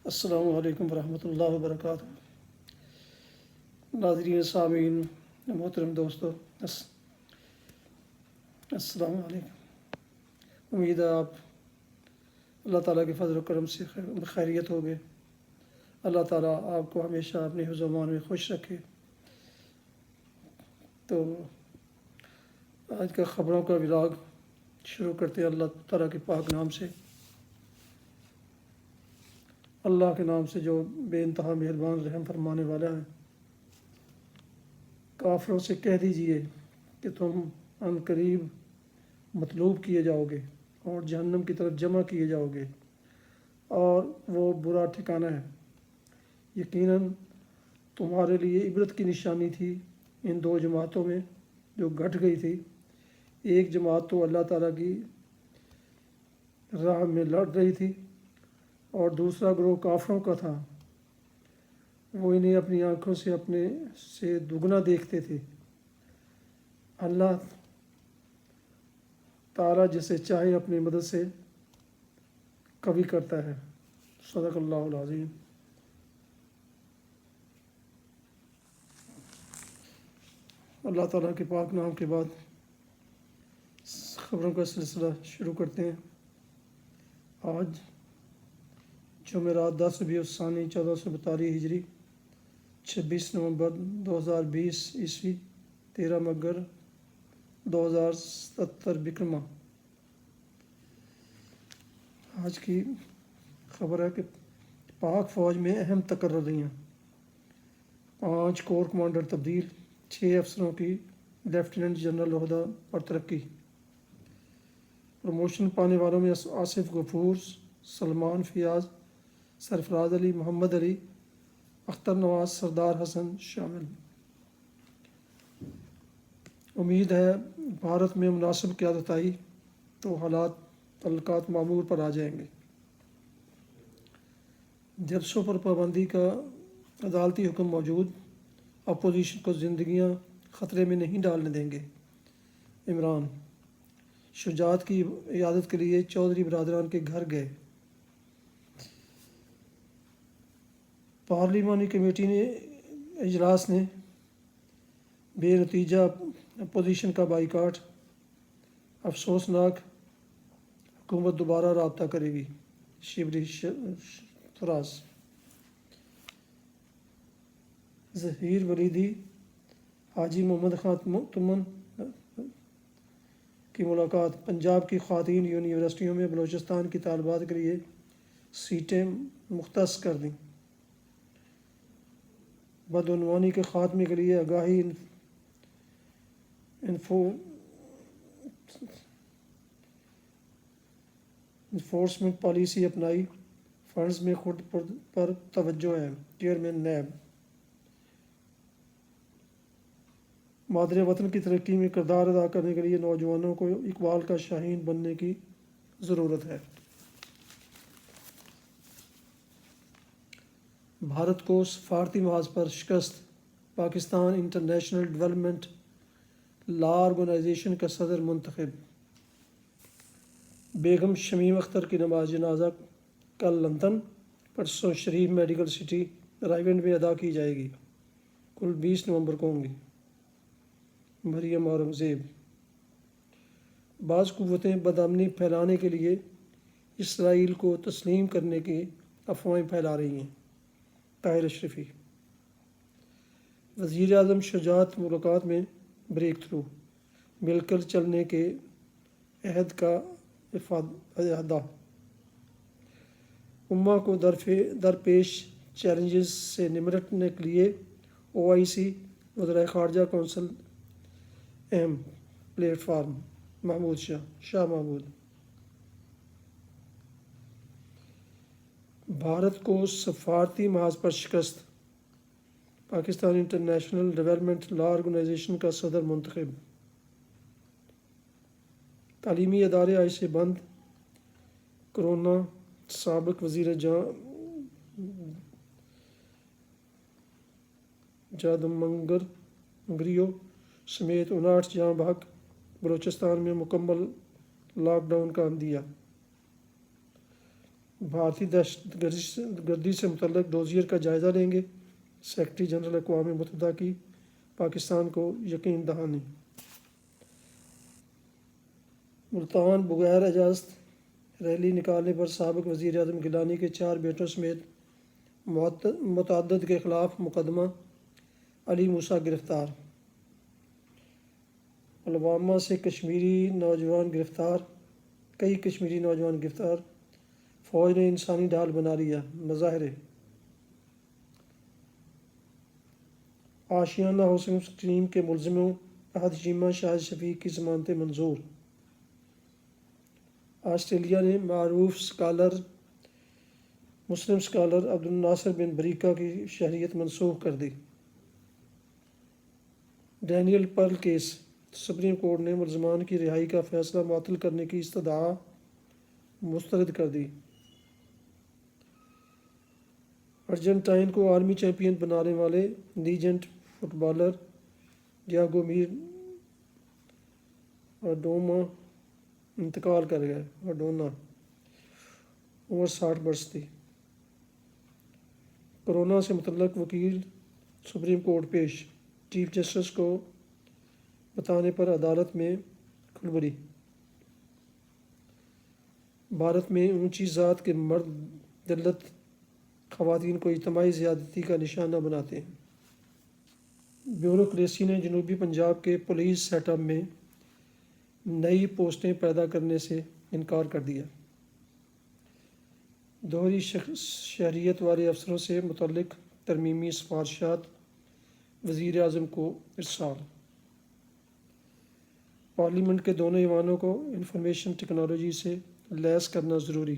السلام علیکم ورحمۃ اللہ وبرکاتہ۔ ناظرین سامعین محترم دوستو، السلام علیکم۔ امید ہے آپ اللہ تعالیٰ کے فضل و کرم سے خیریت ہوگے۔ اللہ تعالیٰ آپ کو ہمیشہ اپنے حفظ و امان میں خوش رکھے۔ تو آج کا خبروں کا ولاگ شروع کرتے ہیں اللہ تعالیٰ کے پاک نام سے، اللہ کے نام سے جو بے انتہا مہربان رحم فرمانے والا ہے۔ کافروں سے کہہ دیجئے کہ تم عن قریب مطلوب کیے جاؤ گے اور جہنم کی طرف جمع کیے جاؤ گے، اور وہ برا ٹھکانہ ہے۔ یقیناً تمہارے لیے عبرت کی نشانی تھی ان دو جماعتوں میں جو گھٹ گئی تھی۔ ایک جماعت تو اللہ تعالیٰ کی راہ میں لڑ رہی تھی اور دوسرا گروہ کافروں کا تھا۔ وہ انہیں اپنی آنکھوں سے اپنے سے دگنا دیکھتے تھے۔ اللہ تعالیٰ جسے چاہے اپنی مدد سے قوی کرتا ہے۔ صدق اللہ العظیم۔ اللہ تعالیٰ کے پاک نام کے بعد خبروں کا سلسلہ شروع کرتے ہیں۔ آج جمعرات 10 ربیع الثانی 1442 ہجری، 26 نومبر 2020 عیسوی، 13 مگر 2077 بکرما۔ آج کی خبر ہے کہ پاک فوج میں اہم تقرریاں، 5 کور کمانڈر تبدیل، 6 افسروں کی لیفٹیننٹ جنرل عہدہ پر ترقی۔ پروموشن پانے والوں میں آصف غفور، سلمان فیاض، سرفراز علی، محمد علی، اختر نواز، سردار حسن شامل۔ امید ہے بھارت میں مناسب قیادت آئی تو حالات تعلقات معمول پر آ جائیں گے۔ جلسوں پر پابندی کا عدالتی حکم موجود، اپوزیشن کو زندگیاں خطرے میں نہیں ڈالنے دیں گے۔ عمران شجاعت کی عیادت کے لیے چودھری برادران کے گھر گئے۔ پارلیمانی کمیٹی نے اجلاس نے بے نتیجہ اپوزیشن کا بائیکاٹ، افسوسناک، حکومت دوبارہ رابطہ کرے گی۔ شبلی فراز ظہیر ولیدی، حاجی محمد خان تمن کی ملاقات۔ پنجاب کی خواتین یونیورسٹیوں میں بلوچستان کی طالبات کے لیے سیٹیں مختص کر دیں۔ بدعنوانی کے خاتمے کے لیے آگاہی انفورسمنٹ پالیسی اپنائی، فنڈز میں خود پر توجہ ہے۔ چیئرمین نیب مادر وطن کی ترقی میں کردار ادا کرنے کے لیے نوجوانوں کو اقبال کا شاہین بننے کی ضرورت ہے۔ بھارت کو سفارتی محاذ پر شکست، پاکستان انٹرنیشنل ڈیولپمنٹ لا آرگنائزیشن کا صدر منتخب۔ بیگم شمیم اختر کی نماز جنازہ کل لندن، پرسوں شریف میڈیکل سٹی رائیونڈ میں ادا کی جائے گی۔ کل 20 نومبر کو ہوں گی۔ مریم اورنگزیب بعض قوتیں بدامنی پھیلانے کے لیے اسرائیل کو تسلیم کرنے کی افواہیں پھیلا رہی ہیں۔ طاہر اشرفی وزیر اعظم شجاعت ملاقات میں بریک تھرو، مل کر چلنے کے عہد کا اعادہ۔ امہ کو درپیش چیلنجز سے نمٹنے کے لیے OIC وزرائے خارجہ کونسل اہم پلیٹ فارم۔ محمود شاہ محمود بھارت کو سفارتی محاذ پر شکست، پاکستان انٹرنیشنل ڈیولپمنٹ لا آرگنائزیشن کا صدر منتخب۔ تعلیمی ادارے آج سے بند، کرونا سابق وزیر جادمنگریو سمیت 59 جاں بحق۔ بلوچستان میں مکمل لاک ڈاؤن کا عندیہ۔ بھارتی دہشت گردی سے متعلق ڈوزیئر کا جائزہ لیں گے، سیکرٹری جنرل اقوام متحدہ کی پاکستان کو یقین دہانی۔ ملتان بغیر اجازت ریلی نکالنے پر سابق وزیر اعظم گیلانی کے 4 بیٹوں سمیت متعدد کے خلاف مقدمہ، علی موسیٰ گرفتار۔ پلوامہ سے کشمیری نوجوان گرفتار، کئی کشمیری نوجوان گرفتار، فوج نے انسانی ڈھال بنا لیا، مظاہرے۔ آشیانہ ہاؤسنگ اسکیم کے ملزموں احد چیمہ، شاہد شفیق کی ضمانتیں منظور۔ آسٹریلیا نے معروف مسلم اسکالر عبدالناصر بن بریکہ کی شہریت منسوخ کر دی۔ Daniel Pearl case, Supreme Court نے ملزمان کی رہائی کا فیصلہ معطل کرنے کی استدعا مسترد کر دی۔ ارجنٹائن کو عالمی چیمپئن بنانے والے لیجنڈ فٹ بالر ڈیاگو مراڈونا انتقال کر گئے۔ مراڈونا عمر 60 برس تھی۔ کورونا سے متعلق وکیل سپریم کورٹ پیش، چیف جسٹس کو بتانے پر عدالت میں کھلبلی۔ بھارت میں اونچی ذات کے مرد دلت خواتین کو اجتماعی زیادتی کا نشانہ بناتے ہیں۔ بیوروکریسی نے جنوبی پنجاب کے پولیس سیٹ اپ میں نئی پوسٹیں پیدا کرنے سے انکار کر دیا۔ دوہری شہریت والے افسروں سے متعلق ترمیمی سفارشات وزیر اعظم کو ارسال۔ پارلیمنٹ کے دونوں ایوانوں کو انفارمیشن ٹیکنالوجی سے لیس کرنا ضروری،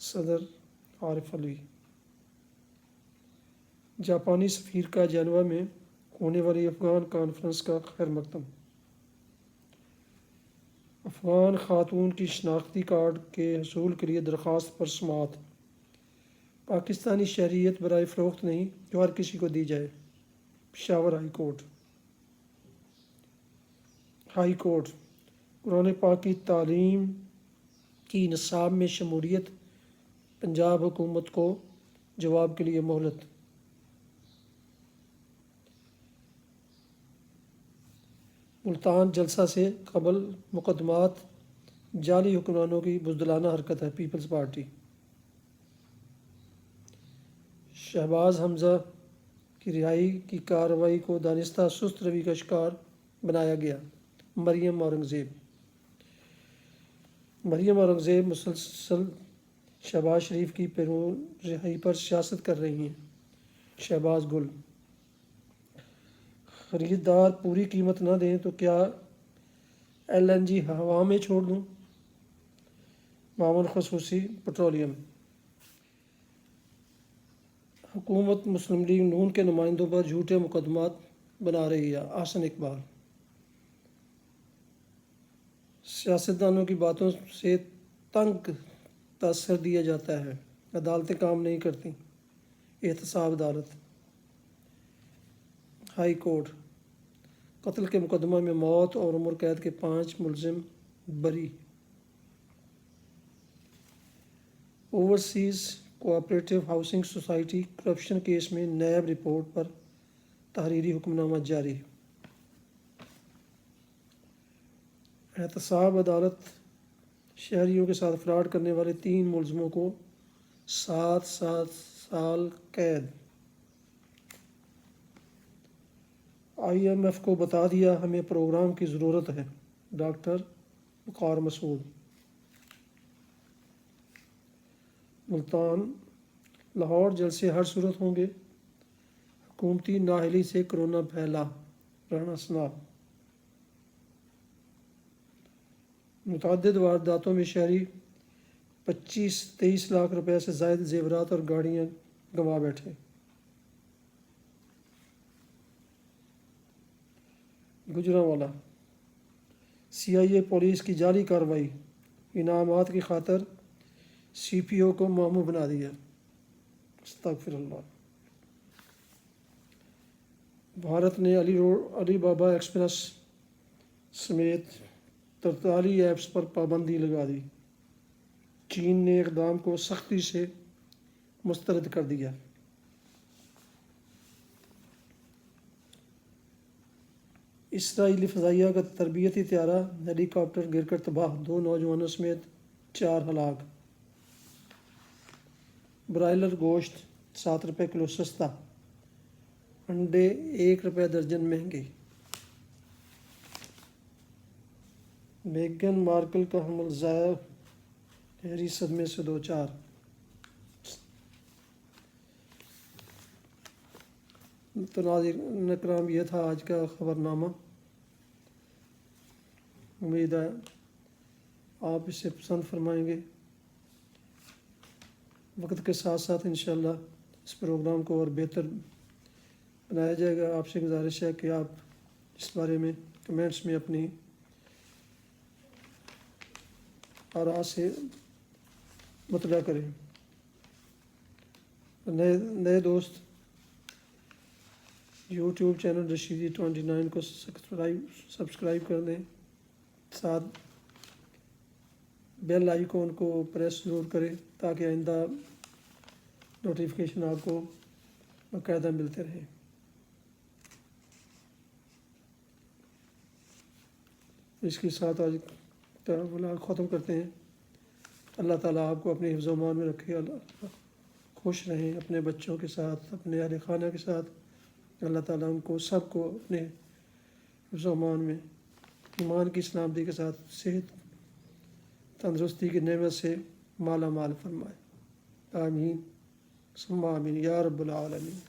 صدر عارف علوی۔ جاپانی سفیر کا جنیوا میں ہونے والی افغان کانفرنس کا خیر مقدم۔ افغان خاتون کی شناختی کارڈ کے حصول کے لیے درخواست پر سماعت۔ پاکستانی شہریت برائے فروخت نہیں، جو ہر کسی کو دی جائے، پشاور ہائی کورٹ۔ قرآن پاک کی تعلیم کی نصاب میں شمولیت، پنجاب حکومت کو جواب کے لیے مہلت۔ ملتان جلسہ سے قبل مقدمات، جعلی حکمرانوں کی بزدلانہ حرکت ہے، پیپلز پارٹی۔ شہباز حمزہ کی رہائی کی کارروائی کو دانستہ سست روی کا شکار بنایا گیا، مریم اورنگزیب مسلسل شہباز شریف کی رہائی پر سیاست کر رہی ہیں، شہباز گل۔ خریدار پوری قیمت نہ دیں تو کیا LNG ہوا میں چھوڑ دوں، معاون خصوصی پٹرولیم۔ حکومت مسلم لیگ نون کے نمائندوں پر جھوٹے مقدمات بنا رہی ہے، احسن اقبال۔ سیاستدانوں کی باتوں سے تنگ تاثر دیا جاتا ہے، عدالتیں کام نہیں کرتی، احتساب عدالت۔ ہائی کورٹ، قتل کے مقدمہ میں موت اور عمر قید کے 5 ملزم بری۔ Overseas cooperative housing society corruption case میں نیب رپورٹ پر تحریری حکم نامہ جاری۔ احتساب عدالت شہریوں کے ساتھ فراڈ کرنے والے 3 ملزموں کو 7 سال قید۔ IMF کو بتا دیا ہمیں پروگرام کی ضرورت ہے، ڈاکٹر وقار مسعود۔ ملتان لاہور جلسے ہر صورت ہوں گے، حکومتی نااہلی سے کرونا پھیلا، رانا ثنا۔ متعدد وارداتوں میں شہری 25-23 لاکھ روپے سے زائد زیورات اور گاڑیاں گنوا بیٹھے۔ گجرانوالہ، CIA پولیس کی جعلی کارروائی، انعامات کی خاطر CPO کو ماموں بنا دیا، استغفر اللہ۔ بھارت نے علی بابا ایکسپریس سمیت 43 ایپس پر پابندی لگا دی۔ چین نے اقدام کو سختی سے مسترد کر دیا۔ اسرائیلی فضائیہ کا تربیتی طیارہ ہیلی کاپٹر گر کر تباہ، 2 نوجوانوں سمیت 4 ہلاک۔ برائلر گوشت 7 روپے کلو سستا، انڈے 1 روپے درجن مہنگے۔ میگن مارکل کا حمل ضائع، ہیری صدمے سے دوچار۔ تو ناظرین اکرام، یہ تھا آج کا خبر نامہ۔ امید ہے آپ اسے پسند فرمائیں گے۔ وقت کے ساتھ ساتھ انشاءاللہ اس پروگرام کو اور بہتر بنایا جائے گا۔ آپ سے گزارش ہے کہ آپ اس بارے میں کمنٹس میں اپنی آراء سے مطلع کریں۔ نئے دوست یوٹیوب چینل رشیدی 29 کو سبسکرائب کر دیں، ساتھ بیل آئیکن کو پریس ضرور کریں تاکہ آئندہ نوٹیفیکیشن آپ کو باقاعدہ ملتے رہیں۔ اس کے ساتھ آج کا ولاگ ختم کرتے ہیں۔ اللہ تعالیٰ آپ کو اپنے حفظ و امان میں رکھے، خوش رہیں اپنے بچوں کے ساتھ، اپنے اہل خانہ کے ساتھ۔ اللہ تعالیٰ ان کو سب کو اپنے حفظ و امان میں ایمان کی سلامتی کے ساتھ صحت تندرستی کی نعمت سے مالا مال فرمائے۔ آمین ثم آمین یا رب العالمین۔